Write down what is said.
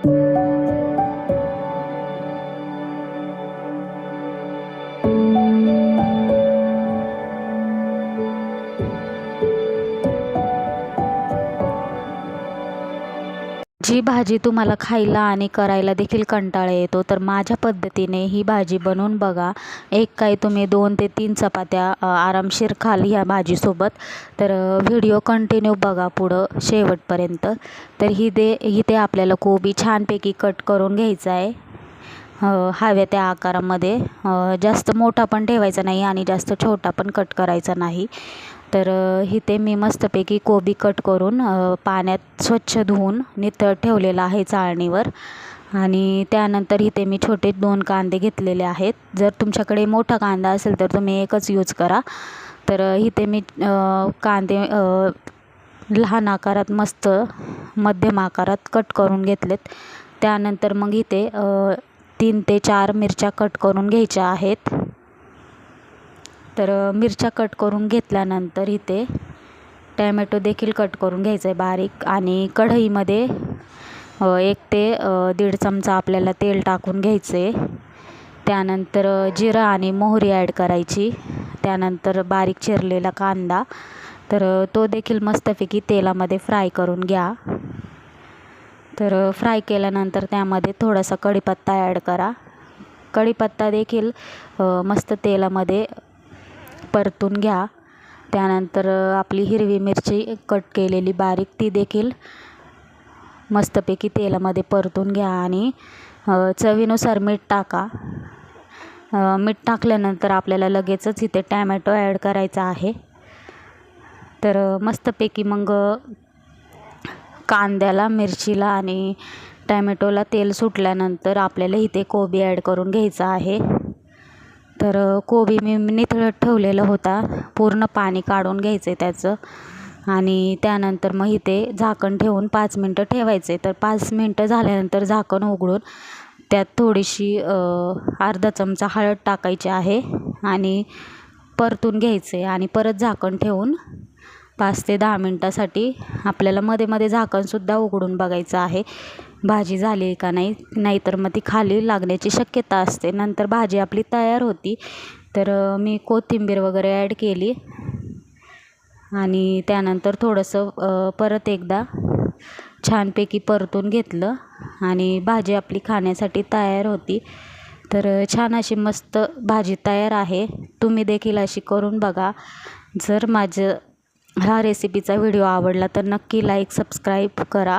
जी भाजी तुम्हाला खायला आणि करायला देखील कंटाळा येतो, तर माझ्या पद्धतीने ही भाजी बनवून बघा. एक काय तुम्ही 2 ते 3 चपात्या आरामशीर खाल ह्या भाजीसोबत. तर व्हिडिओ कंटिन्यू बघा पुढं शेवटपर्यंत. तर इथे आपल्याला कोबी छानपैकी कट करून घ्यायचा आहे हव्या त्या आकारामध्ये. जास्त मोठा पण ठेवायचा नाही आणि जास्त छोटा पण कट करायचा नाही. तर इथे मी मस्तपैकी कोबी कट करून पाण्यात स्वच्छ धुवून नितळ ठेवलेला आहे चाळणीवर. आणि त्यानंतर इथे मी छोटे 2 कांदे घेतलेले आहेत. जर तुमच्याकडे मोठा कांदा असेल तर तुम्ही एकच यूज करा. तर इथे मी कांदे लहान आकारात मस्त मध्यम आकारात कट करून घेतलेत. त्यानंतर मग इथे 3 ते 4 मिरच्या कट करून घ्यायच्या आहेत. तर मिरच्या कट करून घेतल्यानंतर इथे टॅमॅटो देखील कट करून घ्यायचं आहे बारीक. आणि कढईमध्ये 1 ते 1.5 चमचा आपल्याला तेल टाकून घ्यायचं आहे. त्यानंतर जिरा आणि मोहरी ॲड करायची. त्यानंतर बारीक चिरलेला कांदा, तर तो देखील मस्तपैकी तेलामध्ये फ्राय करून घ्या. तर फ्राय केल्यानंतर त्यामध्ये थोडासा कढीपत्ता ॲड करा. कढीपत्ता देखील मस्त तेलामध्ये परतून घ्या. त्यानंतर आपली हिरवी मिरची कट केलेली बारीक ती देखील मस्तपैकी तेलामध्ये परतून घ्या. आणि चवीनुसार मीठ टाका. मीठ टाकल्यानंतर आपल्याला लगेचच इथे टॅमॅटो ॲड करायचा आहे. तर मस्तपैकी मग कांद्याला, मिरचीला आणि टॅमॅटोला तेल सुटल्यानंतर आपल्याला इथे कोबी ॲड करून घ्यायचा आहे. तर कोबी मी निथळत ठेवलेला होता, पूर्ण पाणी काढून घ्यायचं आहे त्याचं. आणि त्यानंतर मग इथे झाकण ठेवून 5 मिनटं ठेवायचे. तर 5 मिनटं झाल्यानंतर झाकण उघडून त्यात थोडीशी अर्धा चमचा हळद टाकायची आहे आणि परतून घ्यायचे. आणि परत झाकण ठेवून 5 ते 10 मिनटासाठी आपल्याला मध्ये मध्ये झाकणसुद्धा उघडून बघायचं आहे भाजी झाली का नाही. नाहीतर मग ती खाली लागण्याची शक्यता असते. नंतर भाजी आपली तयार होती. तर मी कोथिंबीर वगैरे ॲड केली आणि त्यानंतर थोडंसं परत एकदा छानपैकी परतून घेतलं आणि भाजी आपली खाण्यासाठी तयार होती. तर छान अशी मस्त भाजी तयार आहे. तुम्ही देखील अशी करून बघा. जर हा रेसिपीचा व्हिडिओ आवडला तर नक्की लाईक, सबस्क्राईब करा.